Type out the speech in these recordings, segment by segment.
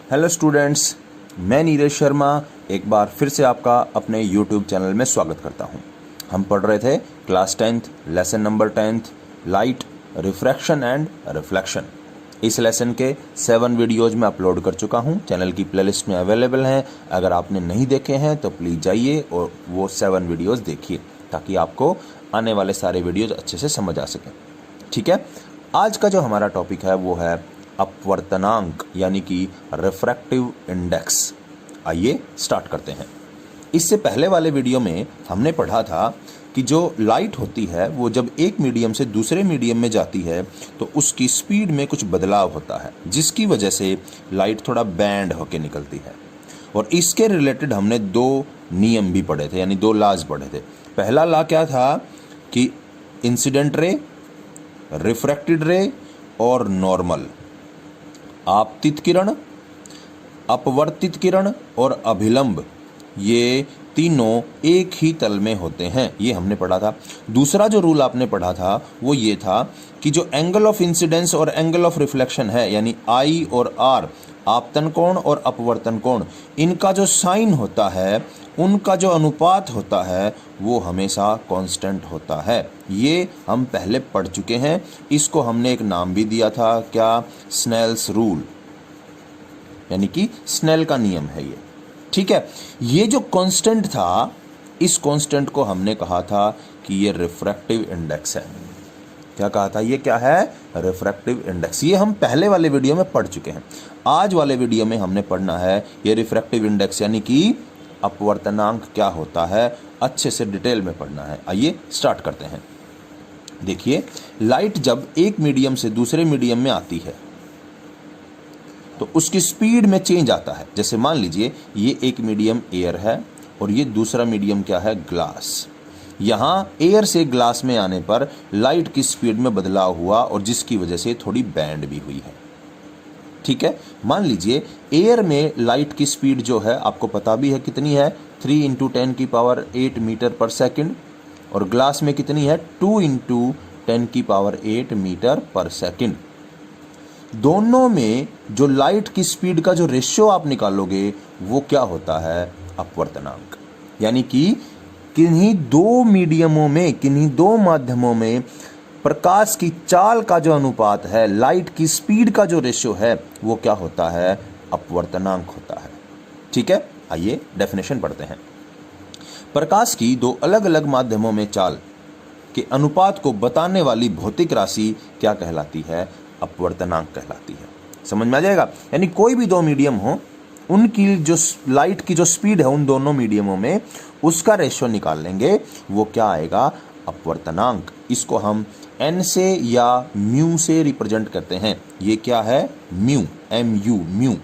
Hello students, मैं नीरज शर्मा एक बार फिर से आपका अपने यूट्यूब चैनल में स्वागत करता हूं। हम पढ़ रहे थे class 10th lesson number 10th light, refraction and reflection. इस लेसन के 7 वीडियोज़ में अपलोड कर चुका हूं, चैनल की प्लेलिस्ट में अवेलेबल हैं। अगर आपने नहीं देखे हैं तो प्लीज़ जाइए और वो 7 वीडियोज़ देखिए ताकि आपको आने वाले सारे वीडियोज़ अच्छे से समझ आ सकें। ठीक है, आज का जो हमारा टॉपिक है वो है अपवर्तनांक यानी कि रिफ्रैक्टिव इंडेक्स। आइए स्टार्ट करते हैं। इससे पहले वाले वीडियो में हमने पढ़ा था कि जो लाइट होती है वो जब एक मीडियम से दूसरे मीडियम में जाती है तो उसकी स्पीड में कुछ बदलाव होता है, जिसकी वजह से लाइट थोड़ा बैंड होके निकलती है। और इसके रिलेटेड हमने 2 नियम भी पढ़े थे, यानी 2 लॉज पढ़े थे। पहला लॉ क्या था कि इंसिडेंट रे, रिफ्रैक्टेड रे और नॉर्मल, आपतित किरण, अपवर्तित किरण और अभिलंब, ये तीनों एक ही तल में होते हैं, ये हमने पढ़ा था। दूसरा जो रूल आपने पढ़ा था वो ये था कि जो एंगल ऑफ इंसिडेंस और एंगल ऑफ रिफ्लेक्शन है, यानी आई और आर, आपतन कोण और अपवर्तन कोण, इनका जो साइन होता है, उनका जो अनुपात होता है वो हमेशा कांस्टेंट होता है। ये हम पहले पढ़ चुके हैं। इसको हमने एक नाम भी दिया था, क्या? स्नेल्स रूल, यानी कि स्नेल का नियम है ये। ठीक है, ये जो कांस्टेंट था, इस कांस्टेंट को हमने कहा था कि ये रिफ्रैक्टिव इंडेक्स है। क्या कहा था? ये क्या है? Refractive index. ये हम पहले वाले वीडियो में पढ़ चुके हैं। आज वाले वीडियो में हमने पढ़ना है ये रिफ्रैक्टिव इंडेक्स यानी कि अपवर्तनांक क्या होता है, अच्छे से डिटेल में पढ़ना है। आइए स्टार्ट करते हैं। देखिए, लाइट जब एक मीडियम से दूसरे मीडियम में आती है तो उसकी स्पीड में चेंज आता है। जैसे मान लीजिए ये एक मीडियम एयर है और ये दूसरा मीडियम क्या है? ग्लास। यहां एयर से ग्लास में आने पर लाइट की स्पीड में बदलाव हुआ और जिसकी वजह से थोड़ी बैंड भी हुई है। ठीक है, मान लीजिए एयर में लाइट की स्पीड जो है आपको पता भी है कितनी है, 3 × 10⁸ मीटर पर सेकंड, और ग्लास में कितनी है? 2 × 10⁸ मीटर पर सेकंड। दोनों में जो लाइट की स्पीड का जो रेशियो आप निकालोगे वो क्या होता है? अपवर्तनांक। यानी कि किन्हीं 2 मीडियमों में, किन्हीं 2 माध्यमों में प्रकाश की चाल का जो अनुपात है, लाइट की स्पीड का जो रेशियो है वो क्या होता है? अपवर्तनांक होता है। ठीक है, आइए डेफिनेशन पढ़ते हैं। प्रकाश की 2 अलग अलग माध्यमों में चाल के अनुपात को बताने वाली भौतिक राशि क्या कहलाती है? अपवर्तनांक कहलाती है। समझ में आ जाएगा? यानी कोई भी 2 मीडियम हो, उनकी जो लाइट की जो स्पीड है उन दोनों मीडियमों में, उसका रेशियो निकाल लेंगे, वो क्या आएगा? अपवर्तनांक। इसको हम n से या म्यू से रिप्रेजेंट करते हैं। ये क्या है? म्यू, MU, म्यू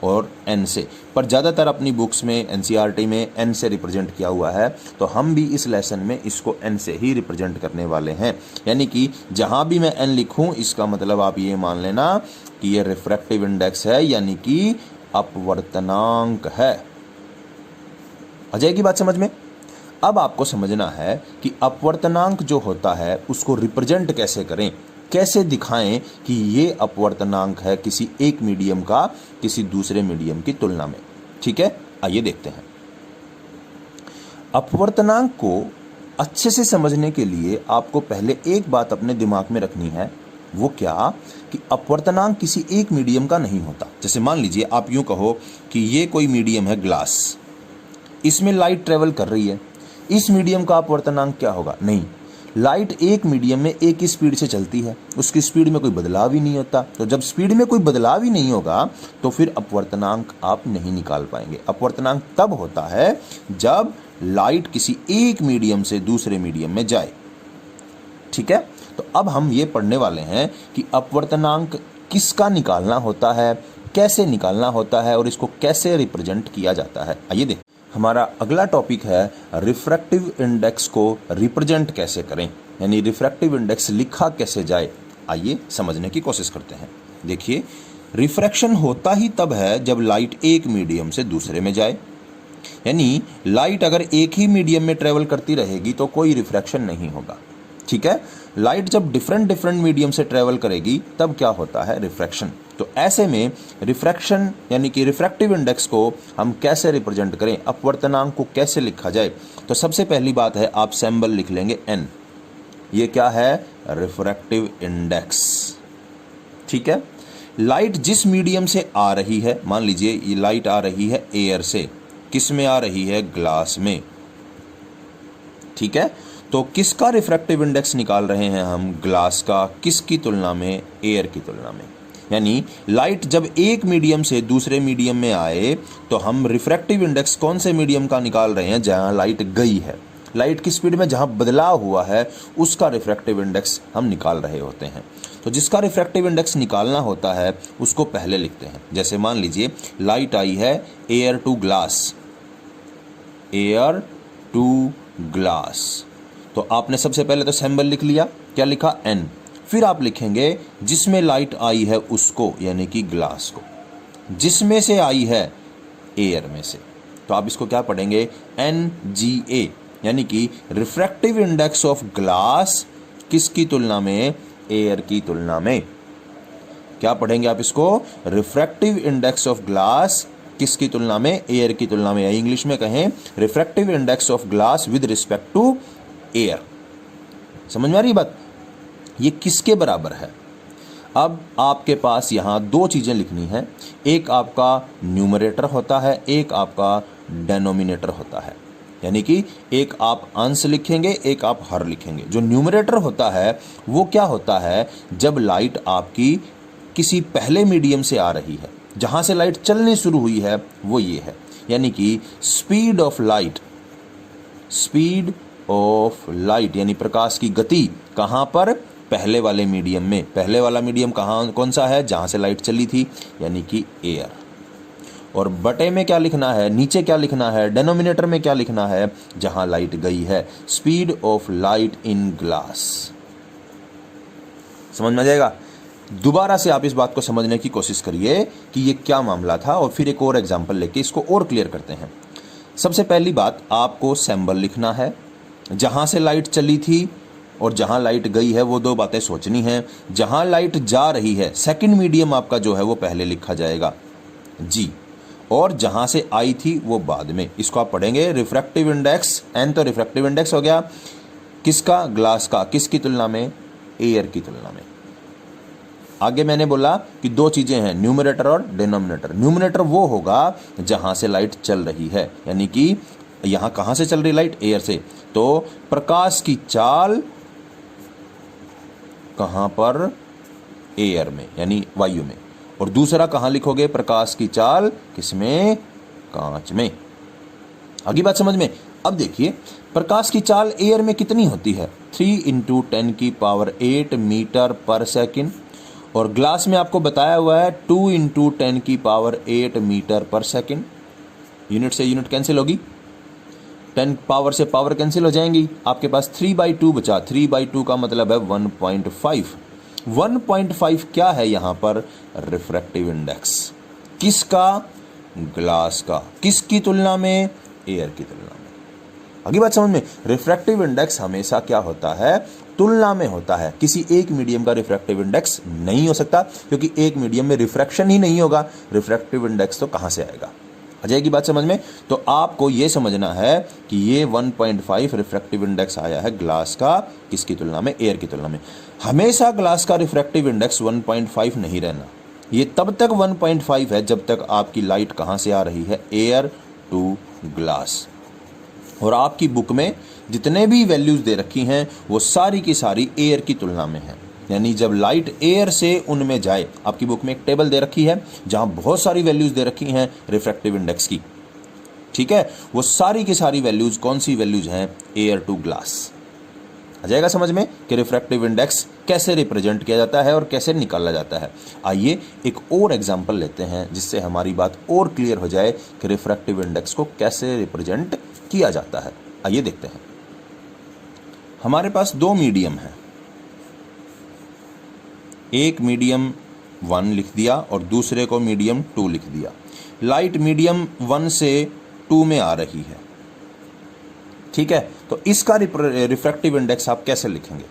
और n से। पर ज़्यादातर अपनी बुक्स में NCERT में n से रिप्रेजेंट किया हुआ है, तो हम भी इस लेसन में इसको n से ही रिप्रेजेंट करने वाले हैं। यानी कि जहाँ भी मैं n लिखूँ, इसका मतलब आप ये मान लेना कि ये रिफ्रैक्टिव इंडेक्स है, यानी कि अपवर्तनांक है। आ जाएगी बात समझ में? अब आपको समझना है कि अपवर्तनांक जो होता है उसको रिप्रेजेंट कैसे करें, कैसे दिखाएं कि ये अपवर्तनांक है किसी एक मीडियम का किसी दूसरे मीडियम की तुलना में। ठीक है, आइए देखते हैं। अपवर्तनांक को अच्छे से समझने के लिए आपको पहले एक बात अपने दिमाग में रखनी है, वो क्या? कि अपवर्तनांक किसी एक मीडियम का नहीं होता। जैसे मान लीजिए आप यूं कहो कि ये कोई मीडियम है ग्लास, इसमें लाइट ट्रेवल कर रही है, इस मीडियम का अपवर्तनांक क्या होगा? नहीं, लाइट एक मीडियम में एक ही स्पीड से चलती है, उसकी स्पीड में कोई बदलाव ही नहीं होता। तो जब स्पीड में कोई बदलाव ही नहीं होगा तो फिर अपवर्तनांक आप नहीं निकाल पाएंगे। अपवर्तनांक तब होता है जब लाइट किसी एक मीडियम से दूसरे मीडियम में जाए। ठीक है, तो अब हम ये पढ़ने वाले हैं कि अपवर्तनांक किसका निकालना होता है, कैसे निकालना होता है और इसको कैसे रिप्रेजेंट किया जाता है। आइए देखें। हमारा अगला टॉपिक है रिफ्रैक्टिव इंडेक्स को रिप्रेजेंट कैसे करें, यानी रिफ्रैक्टिव इंडेक्स लिखा कैसे जाए। आइए समझने की कोशिश करते हैं। देखिए, रिफ्रैक्शन होता ही तब है जब लाइट एक मीडियम से दूसरे में जाए। यानी लाइट अगर एक ही मीडियम में ट्रेवल करती रहेगी तो कोई रिफ्रैक्शन नहीं होगा। ठीक है, लाइट जब डिफरेंट डिफरेंट मीडियम से ट्रेवल करेगी तब क्या होता है, रिफ्रैक्शन। तो ऐसे में रिफ्रैक्शन यानी कि रिफ्रैक्टिव इंडेक्स को हम कैसे रिप्रेजेंट करें, अपवर्तनांक को कैसे लिखा जाए। तो सबसे पहली बात है आप सिंबल लिख लेंगे n। ये क्या है, रिफ्रैक्टिव इंडेक्स। ठीक है, लाइट जिस मीडियम से आ रही है, मान लीजिए ये लाइट आ रही है एयर से, किस में आ रही है, ग्लास में। ठीक है, तो किसका रिफ्रैक्टिव इंडेक्स निकाल रहे हैं हम, ग्लास का, किसकी तुलना में, एयर की तुलना में। यानी लाइट जब एक मीडियम से दूसरे मीडियम में आए तो हम रिफ्रैक्टिव इंडेक्स कौन से मीडियम का निकाल रहे हैं, जहां लाइट गई है, लाइट की स्पीड में जहां बदलाव हुआ है उसका रिफ्रैक्टिव इंडेक्स हम निकाल रहे होते हैं। तो जिसका रिफ्रैक्टिव इंडेक्स निकालना होता है उसको पहले लिखते हैं। जैसे मान लीजिए लाइट आई है air to glass, air to glass, तो आपने सबसे पहले तो सिंबल लिख लिया, क्या लिखा, n। फिर आप लिखेंगे जिसमें लाइट आई है उसको, यानी कि ग्लास को, जिसमें से आई है, एयर में से। तो आप इसको क्या पढ़ेंगे, NGA, यानी कि रिफ्रैक्टिव इंडेक्स ऑफ ग्लास किसकी तुलना में, एयर की तुलना में। क्या पढ़ेंगे आप इसको, रिफ्रैक्टिव इंडेक्स ऑफ ग्लास किसकी तुलना में, एयर की तुलना में। इंग्लिश में कहें refractive index of glass with respect to air. समझ में आ रही बात, ये किसके बराबर है। अब आपके पास यहां दो चीजें लिखनी है, एक आपका न्यूमरेटर होता है, एक आपका डेनोमिनेटर होता है। यानी कि एक आप अंश लिखेंगे, एक आप हर लिखेंगे। जो न्यूमरेटर होता है वो क्या होता है, जब लाइट आपकी किसी पहले मीडियम से आ रही है, जहां से लाइट चलनी शुरू हुई है वो ये है, यानी कि speed of light, speed of light यानी प्रकाश की गति कहां पर, पहले वाले मीडियम में। पहले वाला मीडियम कहां, कौन सा है, जहां से लाइट चली थी, यानी कि एयर। और बटे में क्या लिखना है, नीचे क्या लिखना है, डेनोमिनेटर में क्या लिखना है, जहां लाइट गई है, speed of light in glass. समझ में आ जाएगा। दोबारा से आप इस बात को समझने की कोशिश करिए कि ये क्या मामला था, और फिर एक और एग्जांपल लेके इसको और क्लियर करते हैं। सबसे पहली बात, आपको सिंबल लिखना है, जहां से लाइट चली थी और जहां लाइट गई है वो दो बातें सोचनी है। जहां लाइट जा रही है, सेकंड मीडियम आपका जो है वो पहले लिखा जाएगा, जी, और जहां से आई थी वो बाद में। इसको आप पढ़ेंगे रिफ्रैक्टिव इंडेक्स, n तो रिफ्रैक्टिव इंडेक्स हो गया किसका, ग्लास का, किसकी तुलना में, एयर की तुलना में। आगे मैंने बोला कि दो चीजें हैं, न्यूमरेटर और डिनोमिनेटर। न्यूमरेटर वो होगा जहां से लाइट चल रही है, यानी कि यहां कहां से चल रही लाइट, एयर से, तो प्रकाश की चाल कहां पर, एयर में यानी वायु में। और दूसरा कहां लिखोगे, प्रकाश की चाल किसमें, कांच में। आगे बात समझ में। अब देखिए प्रकाश की चाल एयर में कितनी होती है, 3 × 10⁸ मीटर पर सेकंड, और ग्लास में आपको बताया हुआ है 2 × 10⁸ मीटर पर सेकंड। यूनिट से यूनिट कैंसिल होगी, 10 पावर से पावर कैंसिल हो जाएंगी, आपके पास 3/2 बचा। 3/2 का मतलब है 1.5। 1.5 क्या है यहां पर, रिफ्रैक्टिव इंडेक्स, किसका, ग्लास का, किसकी तुलना में, एयर की तुलना में। आगे बात समझ में। रिफ्रैक्टिव इंडेक्स हमेशा क्या होता है, तुलना में होता है। किसी एक मीडियम का रिफ्रैक्टिव इंडेक्स नहीं हो सकता, क्योंकि एक मीडियम में रिफ्रैक्शन ही नहीं होगा, रिफ्रैक्टिव इंडेक्स तो कहां से आएगा। आ जाएगी बात समझ में। तो आपको यह समझना है कि ये 1.5 रिफ्रैक्टिव इंडेक्स आया है ग्लास का, किसकी तुलना में, एयर की तुलना में। हमेशा ग्लास का रिफ्रैक्टिव इंडेक्स 1.5 नहीं रहना, ये तब तक 1.5 है जब तक आपकी लाइट कहां से आ रही है, एयर टू ग्लास। और आपकी बुक में जितने भी वैल्यूज दे रखी हैं वो सारी की सारी एयर की तुलना में है। यानी जब लाइट एयर से उनमें जाए, आपकी बुक में एक टेबल दे रखी है जहां बहुत सारी वैल्यूज दे रखी हैं रिफ्रैक्टिव इंडेक्स की, ठीक है, वो सारी की सारी वैल्यूज कौन सी वैल्यूज हैं, एयर टू ग्लास। आ जाएगा समझ में कि रिफ्रैक्टिव इंडेक्स कैसे रिप्रेजेंट किया जाता है और कैसे निकाला जाता है। आइए एक और एग्जांपल लेते हैं जिससे हमारी बात और क्लियर हो जाए कि रिफ्रैक्टिव इंडेक्स को कैसे रिप्रेजेंट किया जाता है। आइए देखते हैं। हमारे पास दो मीडियम हैं, एक मीडियम 1 लिख दिया और दूसरे को मीडियम 2 लिख दिया। लाइट मीडियम 1 से 2 में आ रही है, ठीक है, तो इसका रिफ्रैक्टिव इंडेक्स आप कैसे लिखेंगे।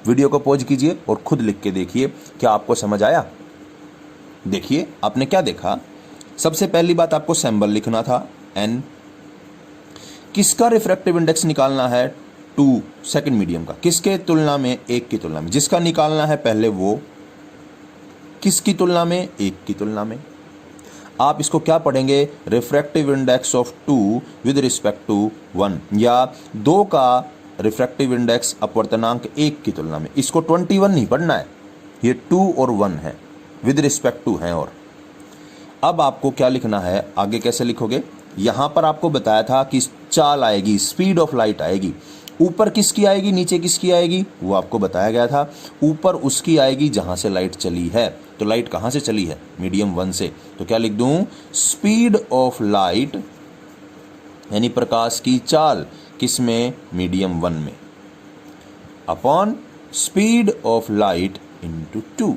वीडियो को पॉज कीजिए और खुद लिख के देखिए, क्या आपको समझ आया? देखिए आपने क्या देखा, सबसे पहली बात आपको सैंबल लिखना था n, किसका रिफ्रैक्टिव इंडेक्स निकालना है 2 सेकंड मीडियम का, किसके तुलना में, 1 की तुलना में, जिसका निकालना है पहले वो किसकी तुलना में, 1 की तुलना में। आप इसको क्या पढ़ेंगे, refractive index of 2 with respect to 1, या 2 का रिफ्रैक्टिव इंडेक्स अपवर्तनांक 1 की तुलना में। इसको 21 नहीं पढ़ना है, ये 2 और 1 है, विद रिस्पेक्ट टू है। और अब आपको क्या लिखना है, आगे कैसे लिखोगे, यहां पर आपको बताया था कि चाल आएगी, स्पीड ऑफ लाइट आएगी, ऊपर किसकी आएगी नीचे किसकी आएगी, वो आपको बताया गया था। ऊपर उसकी आएगी जहां से लाइट चली है, तो लाइट कहां से चली है, मीडियम 1 से, तो क्या लिख दूं, स्पीड ऑफ लाइट यानी प्रकाश की चाल किसमें, मीडियम 1 में, upon speed of light into 2,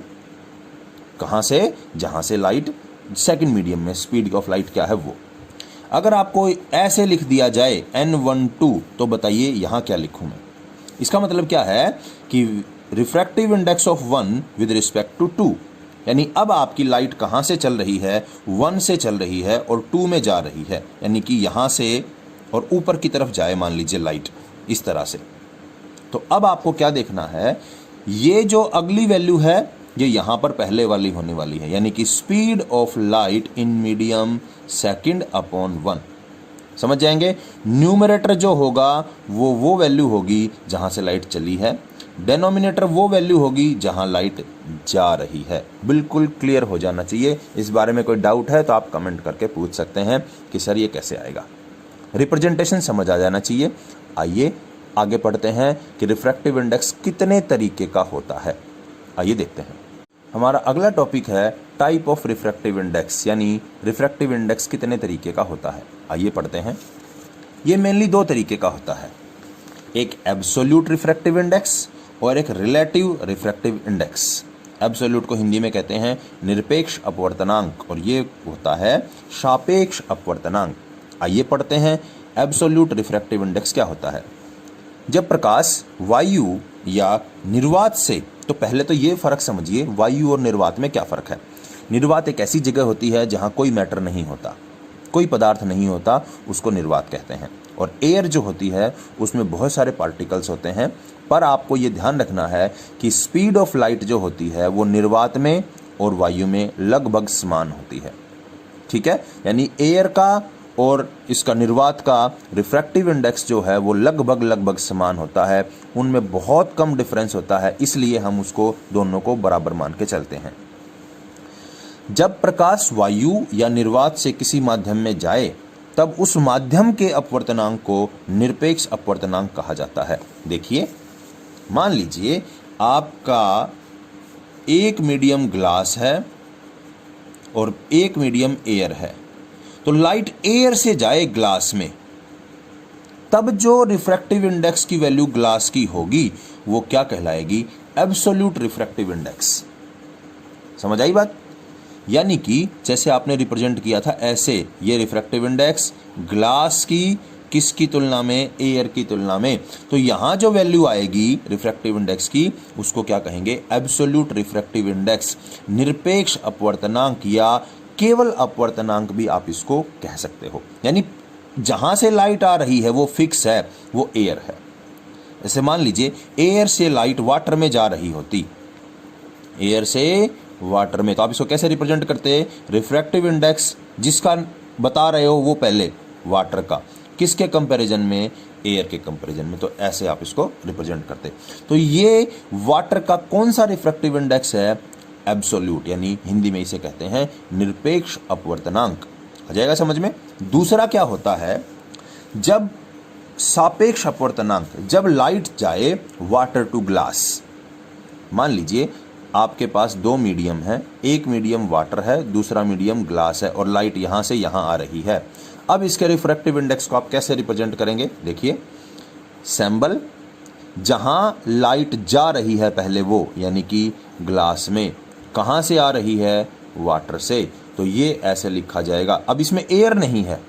कहां से, जहां से लाइट सेकंड मीडियम में, स्पीड ऑफ लाइट क्या है वो। अगर आपको ऐसे लिख दिया जाए n12, तो बताइए यहां क्या लिखूं मैं। इसका मतलब क्या है कि refractive index of 1 with respect to 2, यानी अब आपकी लाइट कहां से चल रही है, 1 से चल रही है और 2 में जा रही है, यानी कि यहां से और ऊपर की तरफ जाए, मान लीजिए लाइट इस तरह से। तो अब आपको क्या देखना है, ये जो अगली वैल्यू है ये यहां पर पहले वाली होने वाली है, यानी कि speed of light in medium second upon 1, समझ जाएंगे। न्यूमरेटर जो होगा वो वैल्यू होगी जहां से लाइट चली है, डेनोमिनेटर वो वैल्यू होगी जहां लाइट जा रही है। बिल्कुल क्लियर हो जाना चाहिए। इस बारे में कोई डाउट है तो आप कमेंट करके पूछ सकते हैं कि सर ये कैसे आएगा, रिप्रेजेंटेशन समझ आ जाना चाहिए। आइए आगे पढ़ते हैं कि रिफ्रैक्टिव इंडेक्स कितने तरीके का होता है, आइए देखते हैं। हमारा अगला टॉपिक है टाइप ऑफ रिफ्रैक्टिव इंडेक्स, यानी रिफ्रैक्टिव इंडेक्स कितने तरीके का होता है, आइए पढ़ते हैं। ये मेनली 2 तरीके का होता है, एक एब्सोल्यूट रिफ्रैक्टिव इंडेक्स और एक रिलेटिव रिफ्रैक्टिव इंडेक्स। एब्सोल्यूट को हिंदी में कहते हैं निरपेक्ष अपवर्तनांक और ये होता है सापेक्ष अपवर्तनांक। आइए पढ़ते हैं एब्सोल्यूट रिफ्रैक्टिव इंडेक्स क्या होता है। जब प्रकाश वायु या निर्वात से, तो पहले तो ये फर्क समझिए वायु और निर्वात में क्या फर्क है। निर्वात एक ऐसी जगह होती है जहां कोई मैटर नहीं होता, कोई पदार्थ नहीं होता, उसको निर्वात कहते हैं। और एयर जो होती है उसमें बहुत सारे पार्टिकल्स होते हैं, पर आपको ये ध्यान रखना है कि स्पीड ऑफ लाइट जो होती है वो निर्वात में और वायु में लगभग समान होती है, ठीक है। यानी एयर का और इसका निर्वात का रिफ्रैक्टिव इंडेक्स जो है वो लगभग समान होता है, उनमें बहुत कम डिफरेंस होता है, इसलिए हम उसको दोनों को बराबर मान के चलते हैं। जब प्रकाश वायु या निर्वात से किसी माध्यम में जाए तब उस माध्यम के अपवर्तनांक को निरपेक्ष अपवर्तनांक कहा जाता है। देखिए मान लीजिए आपका एक मीडियम ग्लास है और एक मीडियम एयर है, तो लाइट एयर से जाए ग्लास में, तब जो रिफ्रैक्टिव इंडेक्स की वैल्यू ग्लास की होगी वो क्या कहलाएगी, एब्सोल्यूट रिफ्रैक्टिव इंडेक्स। समझ आई बात। यानी कि जैसे आपने रिप्रेजेंट किया था ऐसे, ये रिफ्रैक्टिव इंडेक्स ग्लास की किसकी तुलना में, एयर की तुलना में, तो यहां जो वैल्यू आएगी रिफ्रैक्टिव इंडेक्स की उसको क्या कहेंगे, एब्सोल्यूट रिफ्रैक्टिव इंडेक्स, निरपेक्ष अपवर्तनांक या केवल अपवर्तनांक भी आप इसको कह सकते हो। यानी जहां से लाइट आ रही है वो फिक्स है, वो एयर है। जैसे मान लीजिए एयर से लाइट वाटर में जा रही होती, एयर से वाटर में, तो आप इसको कैसे रिप्रेजेंट करते हैं, रिफ्रैक्टिव इंडेक्स जिसका बता रहे हो वो पहले वाटर का, किसके कंपैरिजन में, एयर के कंपैरिजन में, तो ऐसे आप इसको रिप्रेजेंट करते। तो ये वाटर का कौन सा रिफ्रैक्टिव इंडेक्स है, एब्सोल्यूट, यानी हिंदी में इसे कहते हैं निरपेक्ष अपवर्तनांक। आ जाएगा समझ में। दूसरा क्या होता है, जब सापेक्ष अपवर्तनांक, जब लाइट जाए वाटर टू ग्लास, मान लीजिए आपके पास 2 मीडियम है, एक मीडियम वाटर है, दूसरा मीडियम ग्लास है और लाइट यहां से यहां आ रही है। अब इसके रिफ्रैक्टिव इंडेक्स को आप कैसे रिप्रेजेंट करेंगे, देखिए सैंबल, जहां लाइट जा रही है पहले वो, यानी कि ग्लास में, कहां से आ रही है, वाटर से, तो ये ऐसे लिखा जाएगा। अब इसमें एयर नहीं है,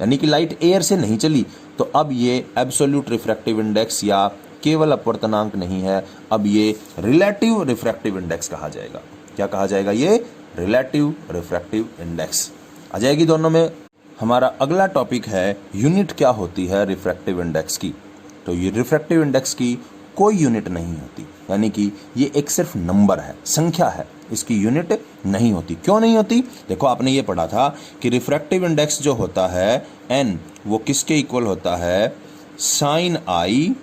यानी कि लाइट एयर से नहीं चली, तो अब ये एब्सोल्यूट रिफ्रैक्टिव इंडेक्स या केवल अपवर्तनांक नहीं है, अब ये रिलेटिव रिफ्रैक्टिव इंडेक्स कहा जाएगा। क्या कहा जाएगा? ये रिलेटिव रिफ्रैक्टिव इंडेक्स आ जाएगी दोनों में। हमारा अगला टॉपिक है यूनिट क्या होती है रिफ्रैक्टिव इंडेक्स की। तो ये रिफ्रैक्टिव इंडेक्स की कोई यूनिट नहीं होती, यानी कि ये एक सिर्फ नंबर है, संख्या है, इसकी यूनिट नहीं होती। क्यों नहीं होती? देखो आपने ये पढ़ा था कि रिफ्रैक्टिव इंडेक्स जो होता है n, वो किसके इक्वल होता है? Sine i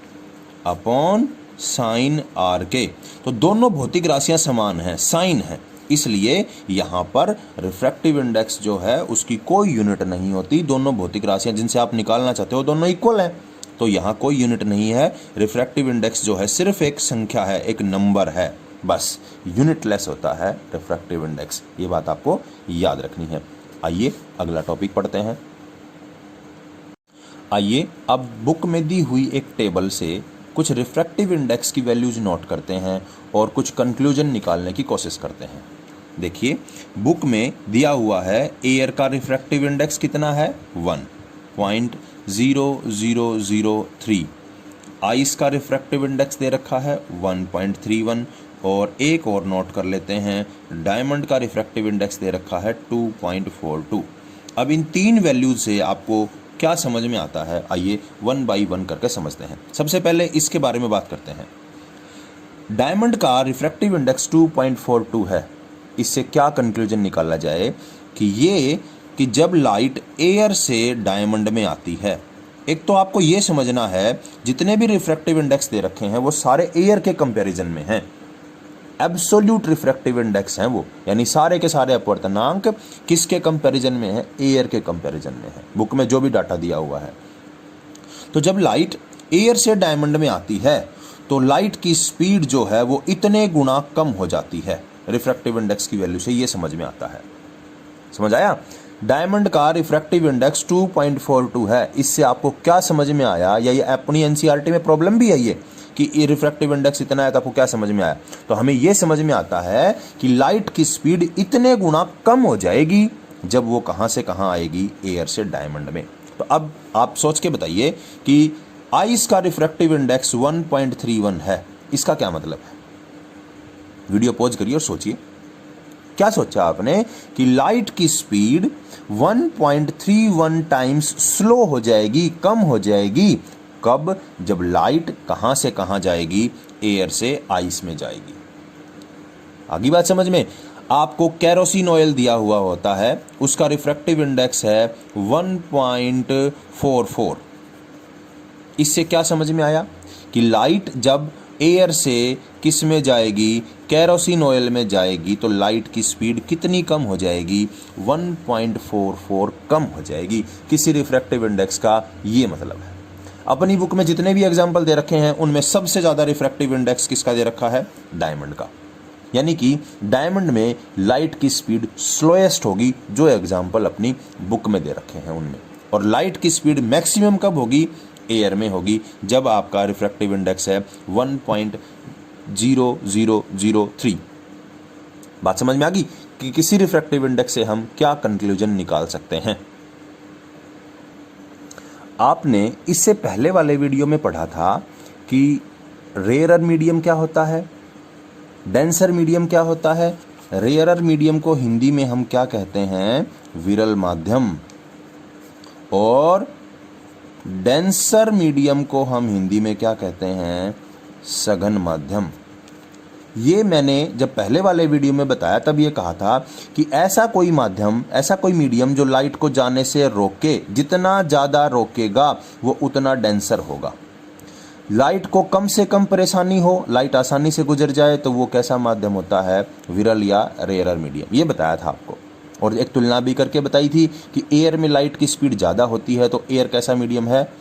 upon sine r के। तो दोनों भौतिक राशियां समान हैं, साइन है, इसलिए यहाँ पर रिफ्रैक्टिव इंडेक्स जो है उसकी कोई यूनिट नहीं होती। दोनों भौतिक राशियां जिनसे आप निकालना चाहते हो दोनों इक्वल हैं, तो यहाँ कोई यूनिट नहीं है। रिफ्रैक्टिव इंडेक्स जो है सिर्फ एक संख्या है, एक नंबर है, बस यूनिटलेस होता है रिफ्रैक्टिव इंडेक्स। ये बात आपको याद रखनी है। आइए अगला टॉपिक पढ़ते हैं। आइए अब बुक में दी हुई एक टेबल से कुछ रिफ्रैक्टिव इंडेक्स की वैल्यूज नोट करते हैं और कुछ कंक्लूजन निकालने की कोशिश करते हैं। देखिए बुक में दिया हुआ है एयर का रिफ्रैक्टिव इंडेक्स कितना है? 1.0003। आइस का रिफ्रैक्टिव इंडेक्स दे रखा है 1.31। और एक और नोट कर लेते हैं, डायमंड का रिफ्रैक्टिव इंडेक्स दे रखा है 2.42। अब इन तीन वैल्यूज से आपको क्या समझ में आता है? आइए वन बाई वन करके समझते हैं। सबसे पहले इसके बारे में बात करते हैं। डायमंड का रिफ्रैक्टिव इंडेक्स 2.42 है। इससे क्या कंक्लूजन निकाला जाए कि जब लाइट एयर से डायमंड में आती है, एक तो आपको यह समझना है जितने भी रिफ्रैक्टिव इंडेक्स दे रखे हैं वो सारे एयर के कंपैरिजन में हैं, एब्सोल्यूट रिफ्रैक्टिव इंडेक्स हैं वो, यानी सारे के सारे अपवर्तनांक किसके कंपैरिजन में है? एयर के कंपैरिजन में है, बुक में जो भी डाटा दिया हुआ है। तो जब लाइट एयर से डायमंड में आती है तो लाइट की स्पीड जो है वो इतने गुना कम हो जाती है रिफ्रैक्टिव इंडेक्स की वैल्यू से। ये समझ में आता है, समझ आया? डायमंड का रिफ्रैक्टिव इंडेक्स 2.42 है। इससे आपको क्या समझ में आया, या ये अपनी एनसीईआरटी में प्रॉब्लम भी है ये कि रिफ्रैक्टिव इंडेक्स इतना है, तो आपको क्या समझ में आया? तो हमें यह समझ में आता है कि लाइट की स्पीड इतने गुना कम हो जाएगी जब वो कहां से कहां आएगी? एयर से डायमंड में। तो अब आप सोच के बताइए कि आइस का रिफ्रैक्टिव इंडेक्स 1.31 है, इसका क्या मतलब है? वीडियो पॉज करिए और सोचिए, क्या सोचा आपने कि लाइट की स्पीड 1.31 टाइम्स स्लो हो जाएगी, कम हो जाएगी। कब? जब लाइट कहां से कहां जाएगी? एयर से आइस में जाएगी। आगे बात समझ में? आपको कैरोसिन ऑयल दिया हुआ होता है, उसका रिफ्रैक्टिव इंडेक्स है 1.44। इससे क्या समझ में आया कि लाइट जब एयर से किस में जाएगी? कैरोसिन ऑयल में जाएगी, तो लाइट की स्पीड कितनी कम हो जाएगी? 1.44 कम हो जाएगी। किसी रिफ्रैक्टिव इंडेक्स का ये मतलब है। अपनी बुक में जितने भी एग्जाम्पल दे रखे हैं उनमें सबसे ज्यादा रिफ्रैक्टिव इंडेक्स किसका दे रखा है? डायमंड का। यानी कि डायमंड में लाइट की स्पीड स्लोएस्ट होगी, जो एग्जाम्पल अपनी बुक में दे रखे हैं उनमें। और लाइट की स्पीड मैक्सिमम कब होगी? एयर में होगी, जब आपका रिफ्रैक्टिव इंडेक्स है 1.0003। बात समझ में आ गई कि किसी रिफ्रैक्टिव इंडेक्स से हम क्या कंक्लूजन निकाल सकते हैं। आपने इससे पहले वाले वीडियो में पढ़ा था कि रेयरर मीडियम क्या होता है, डेंसर मीडियम क्या होता है। रेयरर मीडियम को हिंदी में हम क्या कहते हैं? विरल माध्यम। और डेंसर मीडियम को हम हिंदी में क्या कहते हैं? सघन माध्यम। ये मैंने जब पहले वाले वीडियो में बताया तब ये कहा था कि ऐसा कोई माध्यम, ऐसा कोई मीडियम जो लाइट को जाने से रोके, जितना ज़्यादा रोकेगा वो उतना डेंसर होगा। लाइट को कम से कम परेशानी हो, लाइट आसानी से गुजर जाए, तो वो कैसा माध्यम होता है? विरल या रेयरर मीडियम। ये बताया था आपको। और एक तुलना भी करके बताई थी कि एयर में लाइट की स्पीड ज़्यादा होती है, तो एयर कैसा मीडियम है?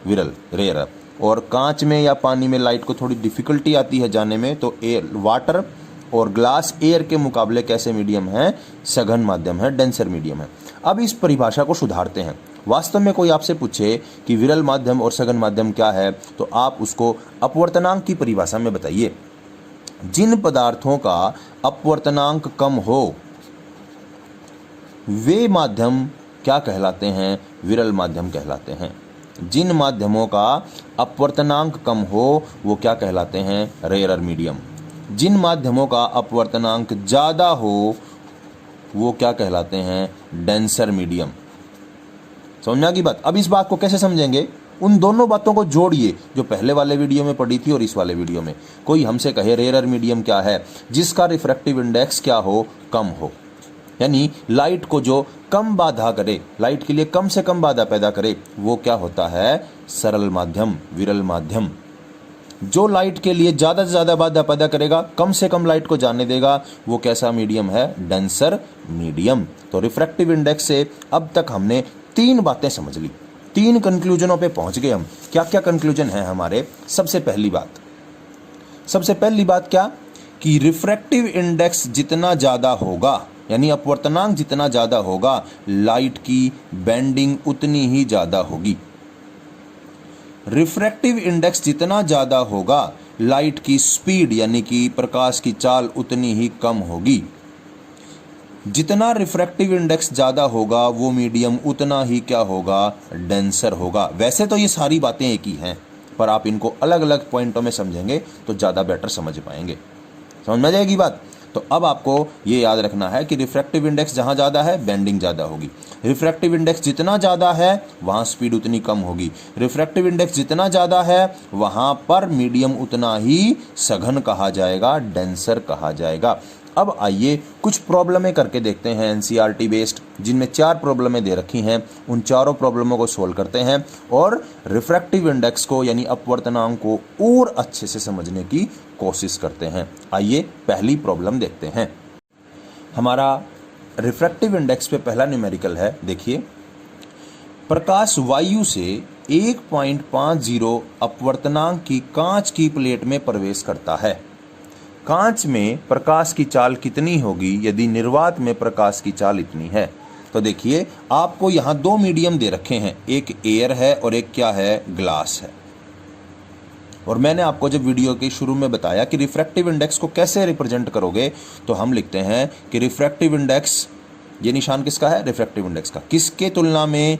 विरल, रेयरर। और कांच में या पानी में लाइट को थोड़ी डिफिकल्टी आती है जाने में, तो एयर, वाटर और ग्लास एयर के मुकाबले कैसे मीडियम है? सघन माध्यम है, डेंसर मीडियम है। अब इस परिभाषा को सुधारते हैं। वास्तव में कोई आपसे पूछे कि विरल माध्यम और सघन माध्यम क्या है, तो आप उसको अपवर्तनांक की परिभाषा में बताइए। जिन पदार्थों का अपवर्तनांक कम हो वे माध्यम क्या कहलाते हैं? विरल माध्यम कहलाते हैं। जिन माध्यमों का अपवर्तनांक कम हो वो क्या कहलाते हैं? Rarer medium. जिन माध्यमों का अपवर्तनांक ज़्यादा हो वो क्या कहलाते हैं? Denser medium. समझ में आ गई बात? अब इस बात को कैसे समझेंगे? उन दोनों बातों को जोड़िए जो पहले वाले वीडियो में पढ़ी थी और इस वाले वीडियो में। कोई हमसे कहे रेयरर मीडियम क्या है? जिसका रिफ्रैक्टिव इंडेक्स क्या हो? कम हो, यानी लाइट को जो कम बाधा करे, लाइट के लिए कम से कम बाधा पैदा करे, वो क्या होता है? सरल माध्यम, विरल माध्यम। जो लाइट के लिए ज़्यादा से ज़्यादा बाधा पैदा करेगा, कम से कम लाइट को जाने देगा, वो कैसा मीडियम है? Denser medium. तो रिफ्रैक्टिव इंडेक्स से अब तक हमने 3 बातें समझ ली, 3 कंक्लूजनों पे पहुंच गए हम। क्या क्या कंक्लूजन है हमारे? सबसे पहली बात क्या? कि रिफ्रैक्टिव इंडेक्स जितना ज़्यादा होगा, यानी अपवर्तनांक जितना ज़्यादा होगा, लाइट की बेंडिंग उतनी ही ज़्यादा होगी। रिफ्रैक्टिव इंडेक्स जितना ज़्यादा होगा, लाइट की स्पीड यानी कि प्रकाश की चाल उतनी ही कम होगी। जितना रिफ्रैक्टिव इंडेक्स ज़्यादा होगा वो मीडियम उतना ही क्या होगा? डेंसर होगा। वैसे तो ये सारी बातें एक ही हैं, पर आप इनको अलग अलग पॉइंटों में समझेंगे तो ज़्यादा बेटर समझ पाएंगे। समझ में आ जाएगी बात? तो अब आपको ये याद रखना है कि रिफ्रैक्टिव इंडेक्स जहाँ ज़्यादा है बेंडिंग ज़्यादा होगी। रिफ्रैक्टिव इंडेक्स जितना ज़्यादा है वहाँ स्पीड उतनी कम होगी। रिफ्रैक्टिव इंडेक्स जितना ज़्यादा है वहाँ पर मीडियम उतना ही सघन कहा जाएगा, डेंसर कहा जाएगा। अब आइए कुछ प्रॉब्लमें करके देखते हैं एनसीईआरटी बेस्ड, जिनमें 4 प्रॉब्लमें दे रखी हैं। उन चारों प्रॉब्लमों को सोल्व करते हैं और रिफ्रैक्टिव इंडेक्स को यानी अपवर्तनांक को और अच्छे से समझने की कोशिश करते हैं। आइए पहली प्रॉब्लम देखते हैं। हमारा रिफ्रैक्टिव इंडेक्स पे पहला न्यूमेरिकल है। देखिए, प्रकाश वायु से 1.50 अपवर्तनांक की कांच की प्लेट में प्रवेश करता है। कांच में प्रकाश की चाल कितनी होगी यदि निर्वात में प्रकाश की चाल इतनी है? तो देखिए, आपको यहाँ 2 मीडियम दे रखे हैं, एक एयर है और एक क्या है? ग्लास है। और मैंने आपको जब वीडियो के शुरू में बताया कि रिफ्रैक्टिव इंडेक्स को कैसे रिप्रेजेंट करोगे, तो हम लिखते हैं कि रिफ्रैक्टिव इंडेक्स, ये निशान किसका है? रिफ्रैक्टिव इंडेक्स का। किसके तुलना में?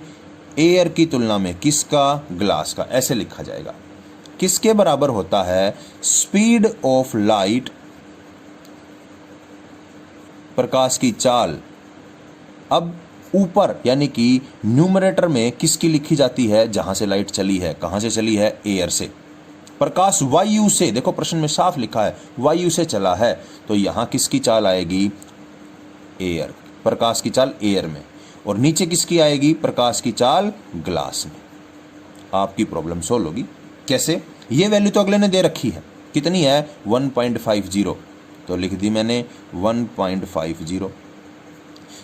एयर की तुलना में। किसका? ग्लास का। ऐसे लिखा जाएगा। किसके बराबर होता है? स्पीड ऑफ लाइट, प्रकाश की चाल। अब ऊपर यानी कि न्यूमरेटर में किसकी लिखी जाती है? जहां से लाइट चली है। कहां से चली है? एयर से। प्रकाश वायु से, देखो प्रश्न में साफ लिखा है वायु से चला है, तो यहां किसकी चाल आएगी? एयर। प्रकाश की चाल एयर में। और नीचे किसकी आएगी? प्रकाश की चाल ग्लास में। आपकी प्रॉब्लम सोल्व होगी। कैसे? ये वैल्यू तो अगले ने दे रखी है, कितनी है? 1.50, तो लिख दी मैंने 1.50।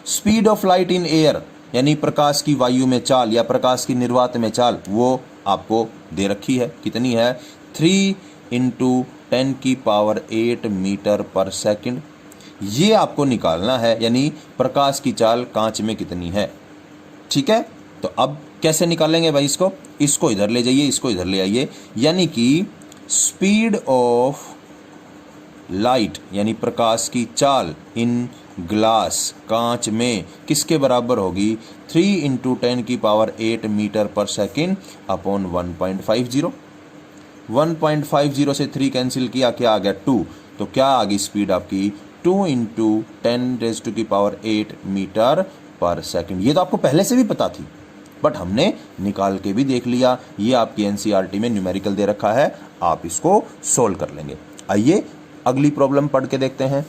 Speed of light in air यानी प्रकाश की वायु में चाल या प्रकाश की निर्वात में चाल, वो आपको दे रखी है, कितनी है? 3 × 10⁸ मीटर पर सेकंड। ये आपको निकालना है, यानी प्रकाश की चाल कांच में कितनी है। ठीक है, तो अब कैसे निकालेंगे भाई इसको? इसको इधर ले जाइए, इसको इधर ले आइए, यानी कि स्पीड ऑफ लाइट यानी प्रकाश की चाल इन ग्लास, कांच में, किसके बराबर होगी? 3 × 10⁸ मीटर पर सेकंड अपॉन 1.50। 1.50 से 3 कैंसिल किया, क्या आ गया? 2। तो क्या आ गई स्पीड आपकी? 2 × 10⁸ मीटर पर सेकंड। ये तो आपको पहले से भी पता थी, बट हमने निकाल के भी देख लिया। ये आपकी एनसीईआरटी में न्यूमेरिकल दे रखा है, आप इसको सोल्व कर लेंगे। आइए अगली प्रॉब्लम पढ़ के देखते हैं।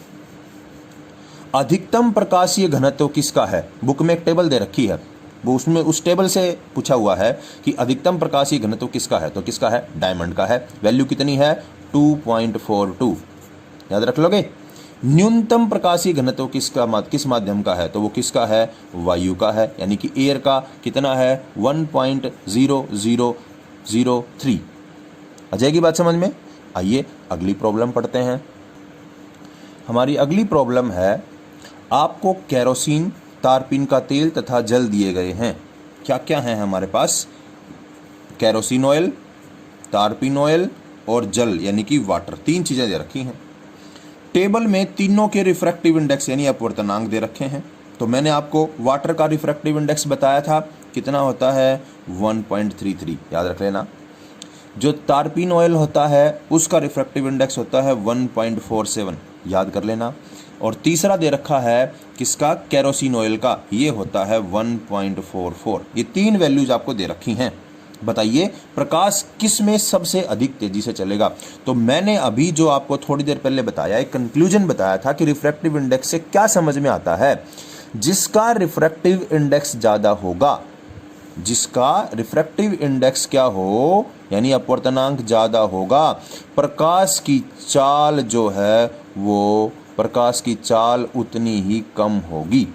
अधिकतम प्रकाशीय घनत्व किसका है? बुक में एक टेबल दे रखी है, वो उसमें उस टेबल से पूछा हुआ है कि अधिकतम प्रकाशीय घनत्व किसका है। तो किसका है? डायमंड का है। वैल्यू कितनी है? 2.42। याद रख लोगे। न्यूनतम प्रकाशीय घनत्व किस माध्यम का है? तो वो किसका है? वायु का है, यानी कि एयर का। कितना है? 1.0003। आ जाएगी बात समझ में? आइए अगली प्रॉब्लम पढ़ते हैं। हमारी अगली प्रॉब्लम है, आपको केरोसिन, तारपीन का तेल तथा जल दिए गए हैं। क्या क्या है हमारे पास? केरोसिन ऑयल, तारपीन ऑयल और जल यानी कि वाटर, 3 चीजें दे रखी हैं। टेबल में तीनों के रिफ्रैक्टिव इंडेक्स यानी अपवर्तनांक दे रखे हैं। तो मैंने आपको वाटर का रिफ्रैक्टिव इंडेक्स बताया था, कितना होता है 1.33, याद रख लेना। जो तारपीन ऑयल होता है उसका रिफ्रैक्टिव इंडेक्स होता है 1.47, याद कर लेना। और तीसरा दे रखा है किसका, केरोसिन ऑयल का, ये होता है 1.44। ये 3 वैल्यूज आपको दे रखी हैं। बताइए प्रकाश किस में सबसे अधिक तेजी से चलेगा। तो मैंने अभी जो आपको थोड़ी देर पहले बताया, एक कंक्लूजन बताया था कि रिफ्रैक्टिव इंडेक्स से क्या समझ में आता है, जिसका रिफ्रैक्टिव इंडेक्स ज्यादा होगा, जिसका रिफ्रैक्टिव इंडेक्स क्या हो, यानी अपवर्तनांक ज्यादा होगा, प्रकाश की चाल जो है वो, प्रकाश की चाल उतनी ही कम होगी।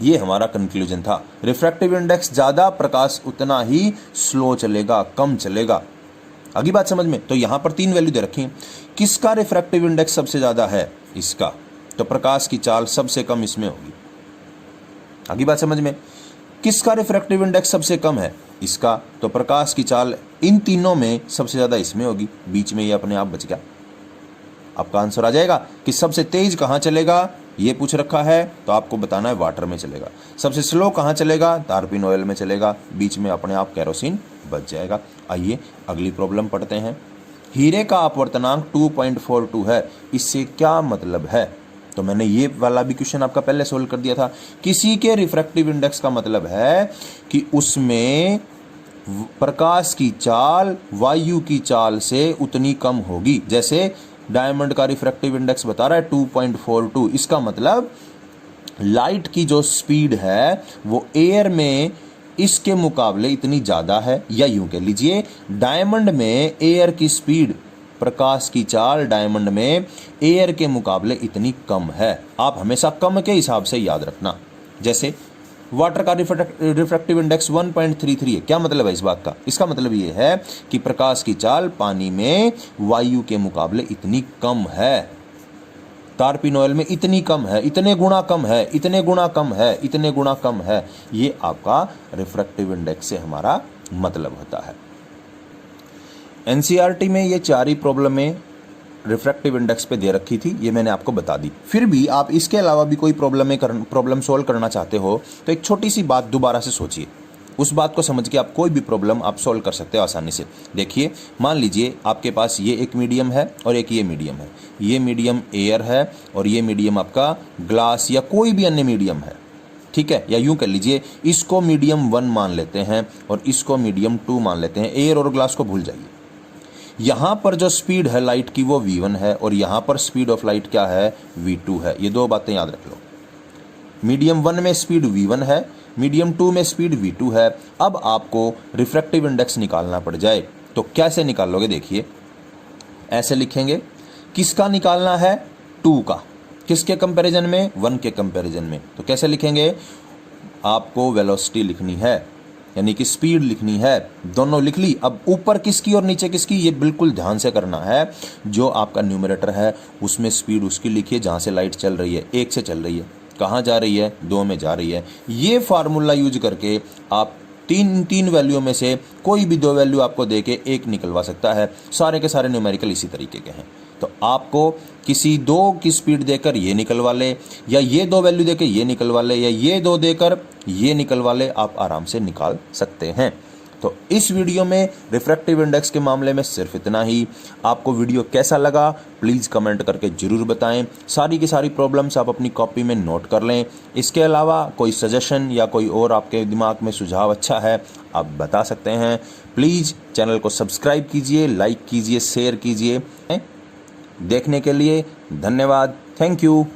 ये हमारा कंक्लूजन था। रिफ्रैक्टिव इंडेक्स ज्यादा, प्रकाश उतना ही स्लो चलेगा, कम चलेगा। अगली बात समझ में। तो यहां पर 3 वैल्यू दे रखी हैं। किसका रिफ्रैक्टिव इंडेक्स सबसे ज्यादा है, इसका, तो प्रकाश की चाल सबसे कम इसमें होगी। अगली बात समझ में। किसका रिफ्रैक्टिव इंडेक्स सबसे कम है, इसका, तो प्रकाश की चाल इन तीनों में सबसे ज्यादा इसमें होगी। बीच में ये अपने आप बच गया। आपका आंसर आ जाएगा कि सबसे तेज कहां चलेगा, ये पूछ रखा है, तो आपको बताना है वाटर में चलेगा। सबसे स्लो कहां चलेगा, तारपीन ऑयल में चलेगा। बीच में अपने आप केरोसिन बच जाएगा। आइए अगली प्रॉब्लम पढ़ते हैं। हीरे का अपवर्तनांक 2.42 है, इससे क्या मतलब है। तो मैंने ये वाला भी क्वेश्चन आपका पहले सोल्व कर दिया था। किसी के रिफ्रैक्टिव इंडेक्स का मतलब है कि उसमें प्रकाश की चाल वायु की चाल से उतनी कम होगी। जैसे डायमंड का रिफ्रैक्टिव इंडेक्स बता रहा है 2.42, इसका मतलब लाइट की जो स्पीड है वो एयर में इसके मुकाबले इतनी ज्यादा है। या यूं कह लीजिए, डायमंड में एयर की स्पीड, प्रकाश की चाल डायमंड में एयर के मुकाबले इतनी कम है। आप हमेशा कम के हिसाब से याद रखना। जैसे वाटर का रिफ्रैक्टिव इंडेक्स 1.33 है, क्या मतलब है इस बात का, इसका मतलब ये है कि प्रकाश की चाल पानी में वायु के मुकाबले इतनी कम है, तारपीन ऑयल में इतनी कम है, इतने गुना कम है, इतने गुना कम है, इतने गुना कम है। ये आपका रिफ्रैक्टिव इंडेक्स से हमारा मतलब होता है। एनसीईआरटी में ये 4 ही प्रॉब्लमें रिफ्रैक्टिव इंडेक्स पे दे रखी थी, ये मैंने आपको बता दी। फिर भी आप इसके अलावा भी कोई प्रॉब्लम सॉल्व करना चाहते हो तो एक छोटी सी बात दोबारा से सोचिए। उस बात को समझ के आप कोई भी प्रॉब्लम आप सॉल्व कर सकते हो आसानी से। देखिए, मान लीजिए आपके पास ये एक मीडियम है और एक ये मीडियम है। ये मीडियम एयर है और ये मीडियम आपका ग्लास या कोई भी अन्य मीडियम है, ठीक है। या यूं कर लीजिए, इसको मीडियम 1 मान लेते हैं और इसको मीडियम 2 मान लेते हैं। एयर और ग्लास को भूल जाइए। यहां पर जो स्पीड है लाइट की वो v1 है और यहां पर स्पीड ऑफ लाइट क्या है, v2 है। ये 2 बातें याद रख लो। मीडियम 1 में स्पीड v1 है, मीडियम 2 में स्पीड v2 है। अब आपको रिफ्रैक्टिव इंडेक्स निकालना पड़ जाए तो कैसे निकालोगे, देखिए ऐसे लिखेंगे। किसका निकालना है, 2 का, किसके कंपैरिजन में, 1 के कंपैरिजन में। तो कैसे लिखेंगे, आपको वेलोसिटी लिखनी है, यानी कि स्पीड लिखनी है। दोनों लिख ली। अब ऊपर किसकी और नीचे किसकी, ये बिल्कुल ध्यान से करना है। जो आपका न्यूमरेटर है उसमें स्पीड उसकी लिखिए जहां से लाइट चल रही है, 1 से चल रही है। कहां जा रही है, 2 में जा रही है। ये फार्मूला यूज करके आप तीन वैल्यू में से कोई भी 2 वैल्यू आपको देके 1 निकलवा सकता है। सारे के सारे न्यूमेरिकल इसी तरीके के हैं। तो आपको किसी 2 की स्पीड देकर ये निकलवा ले, या ये 2 वैल्यू देकर ये निकलवा ले, या ये 2 देकर ये निकलवा ले, आप आराम से निकाल सकते हैं। तो इस वीडियो में रिफ्रैक्टिव इंडेक्स के मामले में सिर्फ इतना ही। आपको वीडियो कैसा लगा प्लीज़ कमेंट करके ज़रूर बताएं। सारी की सारी प्रॉब्लम्स आप अपनी कॉपी में नोट कर लें। इसके अलावा कोई सजेशन या कोई और आपके दिमाग में सुझाव अच्छा है आप बता सकते हैं। प्लीज़ चैनल को सब्सक्राइब कीजिए, लाइक कीजिए, शेयर कीजिए। देखने के लिए धन्यवाद। Thank you.